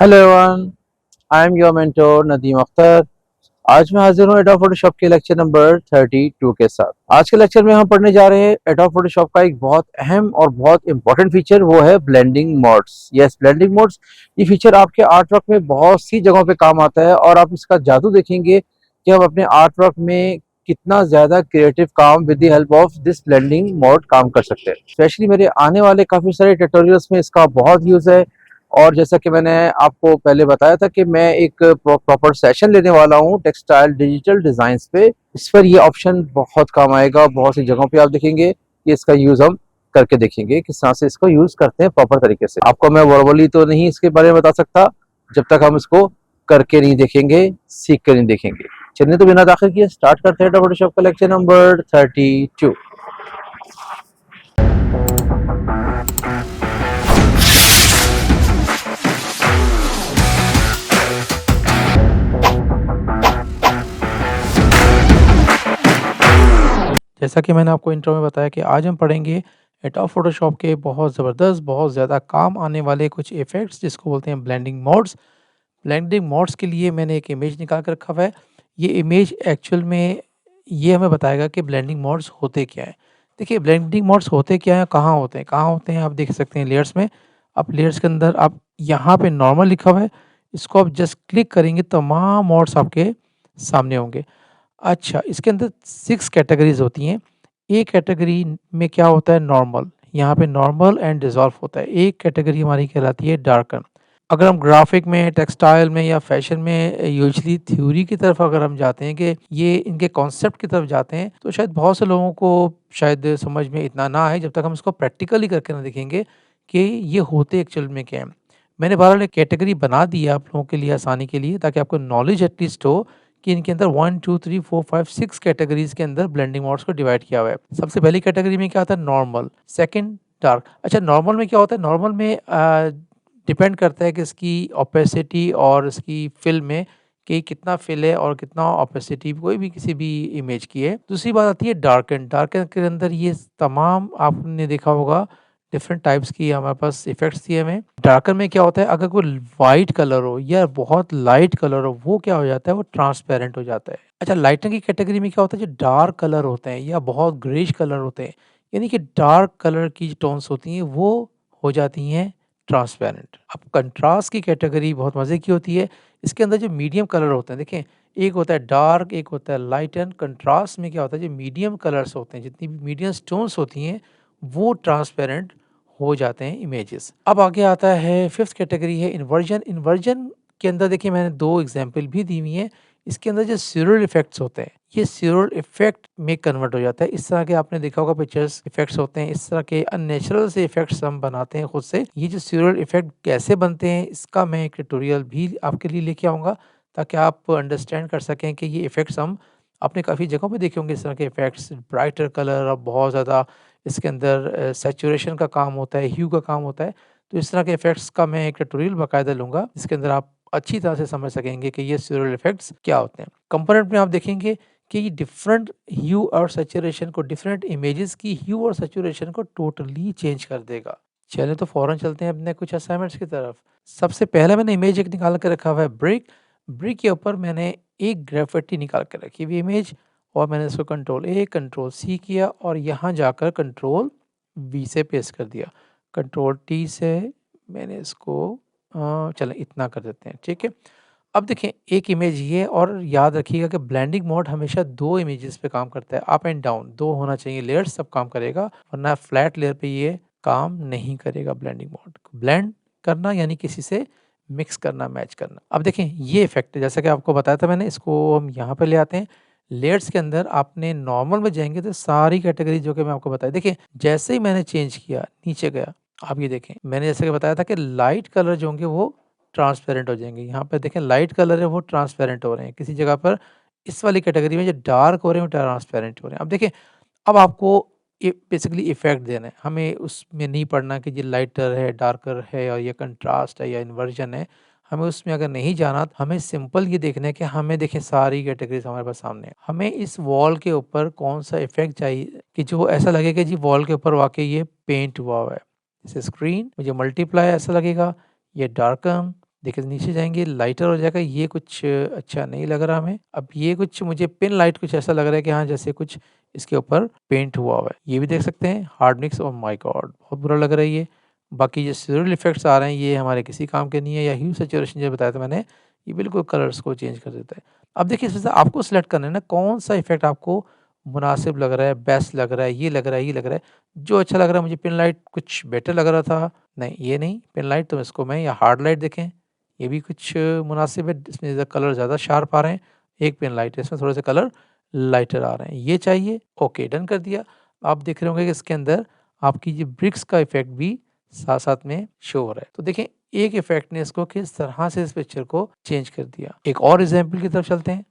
Hello everyone, I am your mentor Nadeem Akhtar. आज मैं हाजिर हूँ एडोब फोटोशॉप के लेक्चर नंबर 32 के साथ। आज के लेक्चर में हम पढ़ने जा रहे हैं एडोब फोटोशॉप का एक बहुत अहम और बहुत इंपॉर्टेंट फीचर, वो है blending modes. Yes, blending modes. ये फीचर आपके आर्ट वर्क में बहुत सी जगहों पे काम आता है और आप इसका जादू देखेंगे कि हम अपने आर्ट वर्क में कितना ज्यादा क्रिएटिव काम with the help of this blending mode काम कर सकते हैं। स्पेशली मेरे आने वाले काफी सारे ट्यूटोरियल्स में इसका बहुत यूज है। और जैसा कि मैंने आपको पहले बताया था कि मैं एक प्रॉपर सेशन लेने वाला हूँ टेक्सटाइल डिजिटल डिजाइन्स पे। इस पर ये ऑप्शन बहुत काम आएगा। बहुत सी जगहों पे आप देखेंगे कि इसका यूज हम करके देखेंगे किस तरह से इसको यूज करते हैं प्रॉपर तरीके से। आपको मैं वर्बली तो नहीं इसके बारे में बता सकता जब तक हम इसको करके नहीं देखेंगे, सीख कर नहीं देखेंगे। चलिए तो बिना दाखिल किए स्टार्ट करते हैं फोटोशॉप का लेक्चर नंबर 32। जैसा कि मैंने आपको इंट्रो में बताया कि आज हम पढ़ेंगे एडोब फोटोशॉप के बहुत ज़बरदस्त, बहुत ज़्यादा काम आने वाले कुछ इफ़ेक्ट्स जिसको बोलते हैं ब्लेंडिंग मोड्स। ब्लेंडिंग मोड्स के लिए मैंने एक इमेज निकाल कर रखा हुआ है। ये इमेज एक्चुअल में ये हमें बताएगा कि ब्लेंडिंग मोड्स होते क्या हैं। देखिए ब्लेंडिंग मोड्स होते क्या हैं, कहाँ होते हैं आप देख सकते हैं लेयर्स में। आप लेयर्स के अंदर आप यहाँ पे नॉर्मल लिखा हुआ है, इसको आप जस्ट क्लिक करेंगे तमाम मोड्स आपके सामने होंगे। अच्छा, इसके अंदर 6 कैटेगरीज़ होती हैं। एक कैटेगरी में क्या होता है नॉर्मल, यहाँ पे नॉर्मल एंड डिज़ॉल्व होता है। एक कैटेगरी हमारी कहलाती है डार्कन। अगर हम ग्राफ़िक में, टेक्सटाइल में या फ़ैशन में यूजुअली थ्योरी की तरफ अगर हम जाते हैं कि ये इनके कॉन्सेप्ट की तरफ जाते हैं, तो शायद बहुत से लोगों को शायद समझ में इतना ना आए जब तक हम इसको प्रैक्टिकली करके ना देखेंगे कि ये होते एक्चुअल में क्या हैं। मैंने बहरहाल एक कैटेगरी बना दी है आप लोगों के लिए आसानी के लिए ताकि आपको नॉलेज एटलीस्ट हो कि इनके अंदर 1, 2, 3, 4, 5, 6 कैटेगरीज़ के अंदर ब्लेंडिंग मोड्स को डिवाइड किया हुआ है। सबसे पहली कैटेगरी में क्या आता है नॉर्मल, सेकंड डार्क। अच्छा नॉर्मल में क्या होता है, नॉर्मल में डिपेंड करता है कि इसकी ओपेसिटी और इसकी फिल में कि कितना फिल है और कितना ओपेसिटी कोई भी किसी भी इमेज की है। दूसरी बात आती है डार्कन। डार्कन के अंदर ये तमाम आपने देखा होगा डिफरेंट टाइप्स की हमारे पास इफ़ेक्ट्स दिए हुए हैं। डार्कर में क्या होता है अगर कोई वाइट कलर हो या बहुत लाइट कलर हो वो क्या हो जाता है वो ट्रांसपेरेंट हो जाता है। अच्छा लाइटनिंग की कैटेगरी में क्या होता है जो डार्क कलर होते हैं या बहुत ग्रेइश कलर होते हैं यानी कि डार्क कलर की जो टोन्स होती हैं वो हो जाती हैं ट्रांसपेरेंट। अब कंट्रास्ट की कैटेगरी बहुत मज़े की होती है। इसके अंदर जो मीडियम कलर होते हैं देखें एक होता है डार्क एक होता है लाइट एंड कंट्रास्ट में क्या होता है जो मीडियम कलर्स होते हैं जितनी भी मीडियम स्टोन्स होती हैं वो ट्रांसपेरेंट हो जाते हैं इमेजेस। अब आगे आता है फिफ्थ कैटेगरी है इन्वर्जन। इन्वर्जन के अंदर देखिए मैंने 2 एग्ज़ाम्पल भी दी हुई हैं। इसके अंदर जो स्यूरल इफ़ेक्ट्स होते हैं, ये स्यूरल इफ़ेक्ट में कन्वर्ट हो जाता है। इस तरह के आपने देखा होगा पिक्चर्स इफ़ेक्ट्स होते हैं, इस तरह के अननेचुरल से इफ़ेक्ट्स हम बनाते हैं खुद से। ये जो स्यूरल इफ़ेक्ट कैसे बनते हैं, इसका मैं एक ट्यूटोरियल भी आपके लिए लेके आऊँगा, ताकि आप अंडरस्टैंड कर सकें कि ये इफ़ेक्ट्स हम आपने काफ़ी जगहों पे देखे होंगे इस तरह के इफ़ेक्ट्स, ब्राइटर कलर और बहुत ज़्यादा इसके अंदर सैचुरेशन का काम होता है, ह्यू का काम होता है। तो इस तरह के इफ़ेक्ट्स का मैं एक ट्यूटोरियल बाकायदा लूँगा, जिसके अंदर आप अच्छी तरह से समझ सकेंगे कि ये स्यूरल इफ़ेक्ट्स क्या होते हैं। कंपोनेंट में आप देखेंगे कि ये डिफरेंट ह्यू और सैचुरेशन को डिफरेंट इमेजेस की ह्यू और सैचुरेशन को टोटली चेंज कर देगा। चलिए तो फ़ौरन चलते हैं अपने कुछ असाइनमेंट्स की तरफ। सबसे पहले मैंने इमेज एक निकाल के रखा हुआ है ब्रिक। ब्रिक के ऊपर मैंने एक ग्रेफ़िटी निकाल के रखी हुई इमेज और मैंने इसको कंट्रोल ए, कंट्रोल सी किया और यहाँ जाकर कंट्रोल वी से पेस्ट कर दिया। कंट्रोल टी से मैंने इसको चलें इतना कर देते हैं, ठीक है। अब देखें एक इमेज ये है और याद रखिएगा कि ब्लेंडिंग मोड हमेशा 2 इमेजेस पे काम करता है, अप एंड डाउन 2 होना चाहिए लेयर्स तब काम करेगा, वरना फ्लैट लेयर पे ये काम नहीं करेगा ब्लेंडिंग मोड। ब्लेंड करना यानी किसी से मिक्स करना, मैच करना। अब देखें ये इफ़ेक्ट है जैसा कि आपको बताया था मैंने, इसको हम यहाँ पे ले आते हैं। लेयर्स के अंदर आपने नॉर्मल में जाएँगे तो सारी कैटेगरी जो कि मैं आपको बताई देखिए, जैसे ही मैंने चेंज किया, नीचे गया, आप ये देखें, मैंने जैसे कि बताया था कि लाइट कलर जो होंगे वो ट्रांसपेरेंट हो जाएँगे। यहाँ पे देखें लाइट कलर है वो ट्रांसपेरेंट हो रहे हैं। किसी जगह पर इस वाली कैटेगरी में जो डार्क हो रहे हैं वो ट्रांसपेरेंट हो रहे हैं। अब देखिए, अब आपको ये बेसिकली इफ़ेक्ट देना है। हमें उसमें नहीं पढ़ना कि ये लाइटर है, डार्कर है और ये कंट्रास्ट है या इन्वर्जन है। हमें उसमें अगर नहीं जाना, हमें सिंपल ये देखना है कि हमें देखें सारी कैटेगरीज़ हमारे पास सामने है। हमें इस वॉल के ऊपर कौन-सा इफ़ेक्ट चाहिए कि जो ऐसा लगे कि जी वॉल के ऊपर वाक़ई ये पेंट हुआ हुआ है। जैसे स्क्रीन, मुझे मल्टीप्लाई ऐसा लगेगा, ये डार्कन, देखिए नीचे जाएँगे लाइटर हो जाएगा, ये कुछ अच्छा नहीं लग रहा हमें। अब ये कुछ मुझे पिन लाइट कुछ ऐसा लग रहा है कि हाँ, जैसे कुछ इसके ऊपर पेंट हुआ हुआ है। ये भी देख सकते हैं hard mix, oh my God! बहुत बुरा लग रहा है ये। बाकी जो सिग्नल इफ़ेक्ट्स आ रहे हैं ये हमारे किसी काम के नहीं है, या ह्यू सैचुरेशन जो बताया था मैंने, ये बिल्कुल कलर्स को चेंज कर देता है। अब देखिए इसमें से आपको सिलेक्ट करना है ना कौन-सा इफ़ेक्ट आपको मुनासिब लग रहा है, बेस्ट लग रहा है, ये लग रहा है, ये लग रहा है। जो अच्छा लग रहा है, मुझे पिन लाइट कुछ बेटर लग रहा था। नहीं, ये नहीं, पिन लाइट तो इसको मैं, या हार्ड लाइट देखें, ये भी कुछ मुनासिब है, इसमें कलर ज़्यादा शार्प आ रहे हैं। एक पिन लाइट है, इसमें थोड़े से कलर लाइटर आ रहे हैं। ये चाहिए, ओके डन कर दिया। आप देख रहे होंगे कि इसके अंदर आपकी ये ब्रिक्स का इफ़ेक्ट भी साथ-साथ में शो हो रहा है। तो देखें एक इफ़ेक्ट ने इसको किस तरह से इस पिक्चर को चेंज कर दिया। एक और एग्ज़ाम्पल की तरफ चलते हैं।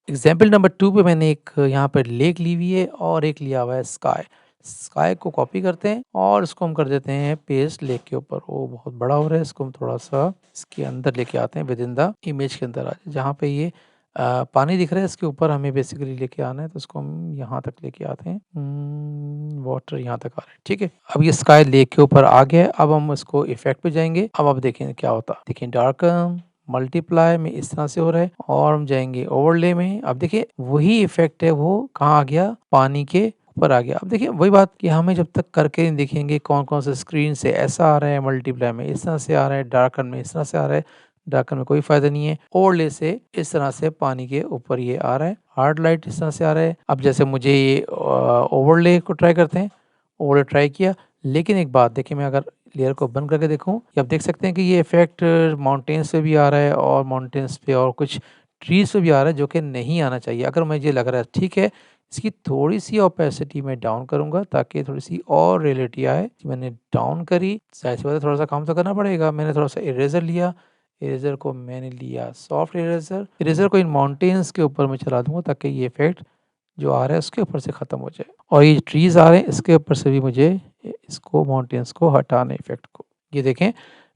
एग्ज़ाम्पल नंबर 2 पे मैंने एक यहाँ पर लेक ली हुई है और एक लिया हुआ है स्काई। स्काई को कॉपी करते हैं और इसको हम कर देते हैं पेस्ट लेक के ऊपर। वो बहुत बड़ा हो रहा है, इसको हम थोड़ा-सा इसके अंदर लेके आते हैं, विदिन द इमेज के अंदर आ जाए। जहाँ पे ये पानी दिख रहा है इसके ऊपर हमें बेसिकली लेके आना है, तो इसको हम यहाँ तक लेके आते हैं। वाटर यहाँ तक आ रहा है, ठीक है। अब ये स्काई लेक के ऊपर आ गया है, अब हम इसको इफ़ेक्ट पे जाएँगे। अब आप देखें क्या होता है। देखिए डार्कन मल्टीप्लाई में इस तरह से हो रहा है और हम जाएँगे ओवरले में। अब देखिए वही इफ़ेक्ट है वो कहाँ आ गया? पानी के ऊपर आ गया। अब देखिए वही बात कि हमें जब तक करके नहीं दिखेंगे कौन-कौन से स्क्रीन से ऐसा आ रहा है, मल्टीप्लाई में इस तरह से आ रहा है, डार्कन में इस तरह से आ रहा है, डार्कन में कोई फ़ायदा नहीं है। ओवरले से इस तरह से पानी के ऊपर ये आ रहा है, हार्ड लाइट इस तरह से आ रहा है। अब जैसे मुझे ये ओवरले को ट्राई करते हैं, ओवरले ट्राई किया, लेकिन एक बात देखिए मैं अगर लेयर को बंद करके देखूँ, ये आप देख सकते हैं कि ये इफ़ेक्ट माउंटेन्स पे भी आ रहा है और माउंटेन्स पे और कुछ ट्रीज़ पे भी आ रहा है, जो कि नहीं आना चाहिए। अगर मुझे लग रहा है ठीक है, इसकी थोड़ी-सी ओपेसिटी मैं डाउन करूँगा ताकि थोड़ी-सी और रियलिटी आए। मैंने डाउन करी, ज़ाहिर-सी बात है थोड़ा-सा काम तो करना पड़ेगा। मैंने थोड़ा-सा इरेज़र लिया, इरेज़र को मैंने लिया सॉफ्ट इरेज़र। इरेज़र को इन माउंटेन्स के ऊपर मैं चला दूँगा ताकि ये इफ़ेक्ट जो आ रहा है उसके ऊपर से ख़त्म हो जाए, और ये ट्रीज़ आ रहे हैं इसके ऊपर से भी मुझे इसको माउंटेन्स को हटाना है इफ़ेक्ट को। ये देखें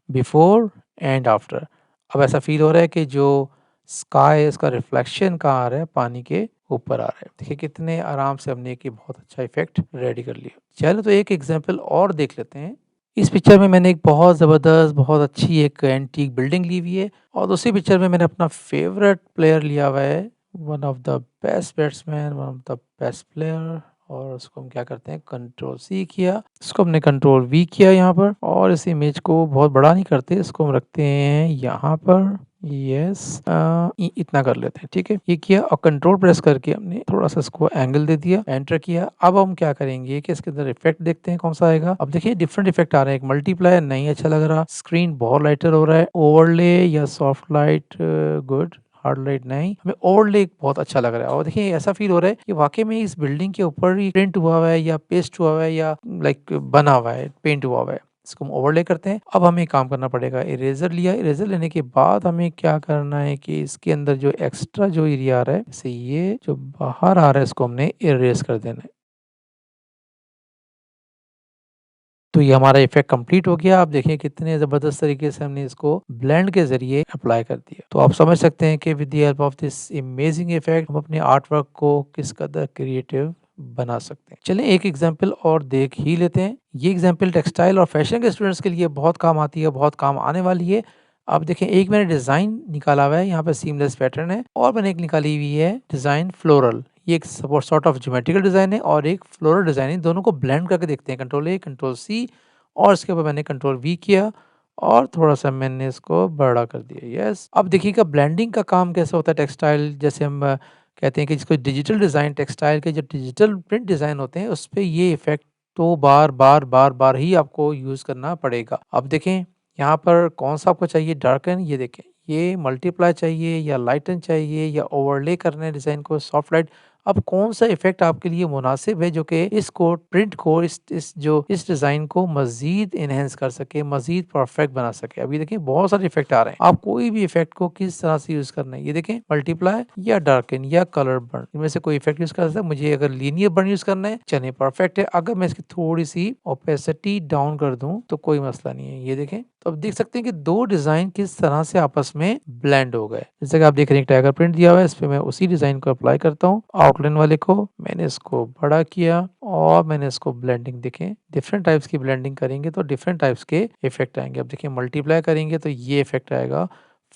बिफ़ोर एंड आफ्टर। अब ऐसा फ़ील हो रहा है कि जो स्काई है इसका रिफ्लेक्शन कहाँ आ रहा है? पानी के ऊपर आ रहा है। देखिए कितने आराम से हमने एक ये बहुत अच्छा इफ़ेक्ट रेडी कर लिया। चलो तो एक एग्ज़ाम्पल और देख लेते हैं। इस पिक्चर में मैंने एक बहुत ज़बरदस्त, बहुत अच्छी एक एंटीक बिल्डिंग ली हुई है और दूसरी पिक्चर में मैंने अपना फ़ेवरेट प्लेयर लिया हुआ है, one of the best batsman, one of the best player, और उसको हम क्या करते हैं कंट्रोल सी किया, इसको हमने कंट्रोल वी किया यहाँ पर, और इस इमेज को बहुत बड़ा नहीं करते, इसको हम रखते हैं यहाँ पर। यस, इतना कर लेते हैं, ठीक है। ये किया और कंट्रोल प्रेस करके हमने थोड़ा सा इसको एंगल दे दिया, एंटर किया। अब हम क्या करेंगे कि इसके अंदर इफेक्ट देखते हैं कौन सा आएगा। अब देखिए डिफरेंट इफेक्ट आ रहे हैं। एक मल्टीप्लाई नहीं अच्छा लग रहा, स्क्रीन बहुत लाइटर हो रहा है, ओवरले या soft light good, hard light नहीं, हमें ओवरले बहुत अच्छा लग रहा है। और देखिए ऐसा फील हो रहा है कि वाकई में इस बिल्डिंग के ऊपर ही प्रिंट हुआ है या पेस्ट हुआ है या लाइक बना हुआ है, पेंट हुआ हुआ है। इसको हम ओवरले करते हैं। अब हमें काम करना पड़ेगा, इरेजर लिया, इरेजर लेने के बाद हमें क्या करना है कि इसके अंदर जो एक्स्ट्रा जो एरिया आ रहा है, जैसे ये जो बाहर आ रहा है, इसको हमने इरेज कर देना है। तो ये हमारा इफ़ेक्ट कंप्लीट हो गया। आप देखिए कितने ज़बरदस्त तरीके से हमने इसको ब्लेंड के ज़रिए अप्लाई कर दिया। तो आप समझ सकते हैं कि with the help of this amazing effect हम अपने आर्ट वर्क को किस कदर क्रिएटिव बना सकते हैं। चलिए एक एग्ज़ाम्पल और देख ही लेते हैं। ये एग्ज़ाम्पल टेक्सटाइल और फैशन के स्टूडेंट्स के लिए बहुत काम आती है, बहुत काम आने वाली है। अब देखें एक मैंने डिज़ाइन निकाला हुआ है, यहाँ पे सीमलेस पैटर्न है, और मैंने एक निकाली हुई है डिज़ाइन फ्लोरल। ये एक सॉर्ट ऑफ ज्योमेट्रिकल डिज़ाइन है और एक फ्लोरल डिज़ाइन है। दोनों को ब्लेंड करके देखते हैं। कंट्रोल ए, कंट्रोल सी, और इसके ऊपर मैंने कंट्रोल वी किया और थोड़ा-सा मैंने इसको बड़ा कर दिया। यस, अब देखिएगा ब्लेंडिंग का काम कैसे होता है टेक्सटाइल, जैसे हम कहते हैं कि जिसको डिजिटल डिज़ाइन, टेक्सटाइल के जो डिजिटल प्रिंट डिज़ाइन होते हैं उस पे ये इफ़ेक्ट तो बार-बार, बार-बार ही आपको यूज़ करना पड़ेगा। अब देखें यहाँ पर कौन-सा आपको चाहिए, डार्कन, ये देखें, ये मल्टीप्लाई चाहिए या लाइटन चाहिए या ओवरले करना है डिज़ाइन को, सॉफ्ट लाइट। अब कौन-सा इफ़ेक्ट आपके लिए मुनासिब है जो कि इसको प्रिंट को इस डिज़ाइन को मज़ीद एनहांस कर सके, मज़ीद परफेक्ट बना सके। अभी देखिए बहुत सारे इफ़ेक्ट आ रहे हैं। आप कोई भी इफ़ेक्ट को किस तरह से यूज़ करना है, ये देखें मल्टीप्लाई या डार्कन या कलर बर्न, इनमें से कोई इफ़ेक्ट यूज़ कर सकते हैं। मुझे अगर लीनियर बर्न यूज़ करना है, चलिए परफेक्ट है। अगर मैं इसकी थोड़ी-सी ओपेसिटी डाउन कर दूँ तो कोई मसला नहीं है। ये देखें, तो अब देख सकते हैं कि 2 डिज़ाइन किस तरह से आपस में ब्लेंड हो गए। जैसे कि आप देख रहे हैं एक टाइगर प्रिंट दिया हुआ है, इस पे मैं उसी डिज़ाइन को अप्लाई करता हूँ। आउटलाइन वाले को मैंने इसको बड़ा किया और मैंने इसको ब्लेंडिंग, देखें डिफरेंट टाइप्स की ब्लेंडिंग करेंगे तो डिफरेंट टाइप्स के इफ़ेक्ट आएँगे। अब देखिए मल्टीप्लाई करेंगे तो ये इफ़ेक्ट आएगा,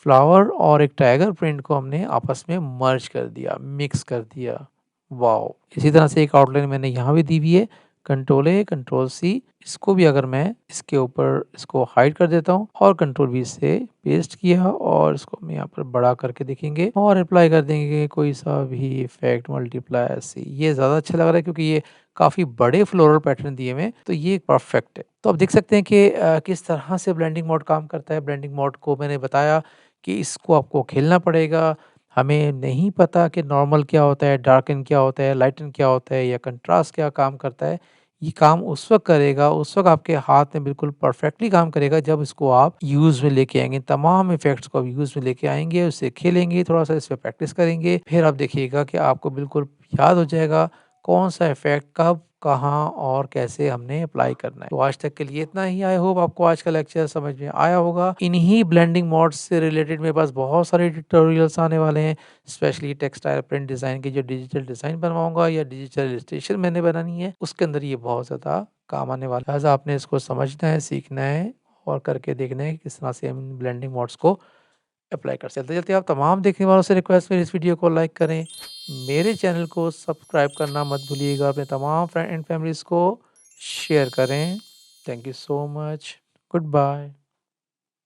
फ्लावर और एक टाइगर प्रिंट को हमने आपस में मर्ज कर दिया, मिक्स कर दिया। वॉव! इसी तरह से एक आउटलाइन मैंने यहाँ भी दी हुई है, कंट्रोल A, कंट्रोल C। इसको भी अगर मैं इसके ऊपर इसको हाइड कर देता हूँ और कंट्रोल V से पेस्ट किया और इसको हम यहाँ पर बड़ा करके देखेंगे और अप्लाई कर देंगे कोई सा भी इफ़ेक्ट मल्टीप्लाई ऐसे। ये ज़्यादा अच्छा लग रहा है क्योंकि ये काफ़ी बड़े फ्लोरल पैटर्न दिए हुए हैं, तो ये परफेक्ट है। तो आप देख सकते हैं कि किस तरह से ब्लेंडिंग मोड काम करता है। ब्लेंडिंग मोड को मैंने बताया कि इसको आपको खेलना पड़ेगा। हमें नहीं पता कि नॉर्मल क्या होता है, डार्कन क्या होता है, लाइटन क्या होता है या कंट्रास्ट क्या काम करता है। ये काम उस वक़्त करेगा, उस वक़्त आपके हाथ में बिल्कुल परफेक्टली काम करेगा जब इसको आप यूज़ में लेके आएँगे। तमाम इफ़ेक्ट्स को आप यूज़ में लेके आएँगे, उससे खेलेंगे, थोड़ा-सा इस पे प्रैक्टिस करेंगे, फिर आप देखिएगा कि आपको बिल्कुल याद हो जाएगा कौन-सा इफ़ेक्ट कब, कहाँ और कैसे हमने अप्लाई करना है। तो आज तक के लिए इतना ही। आई होप आपको आज का लेक्चर समझ में आया होगा। इन्हीं ब्लेंडिंग मोड्स से रिलेटेड मेरे पास बहुत सारे ट्यूटोरियल्स आने वाले हैं, स्पेशली टेक्सटाइल प्रिंट डिज़ाइन की जो डिजिटल डिज़ाइन बनवाऊँगा या डिजिटल इलस्ट्रेशन मैंने बनानी है, उसके अंदर ये बहुत ज़्यादा काम आने वाला है। लिहाज़ा आपने इसको समझना है, सीखना है और करके देखना है कि किस तरह से हम इन ब्लेंडिंग मोड्स को अप्लाई कर चलते-चलते आप तमाम देखने वालों से रिक्वेस्ट है इस वीडियो को लाइक करें। मेरे चैनल को सब्सक्राइब करना मत भूलिएगा। अपने तमाम फ्रेंड एंड फैमिलीज़ को शेयर करें। Thank you so much. Good bye.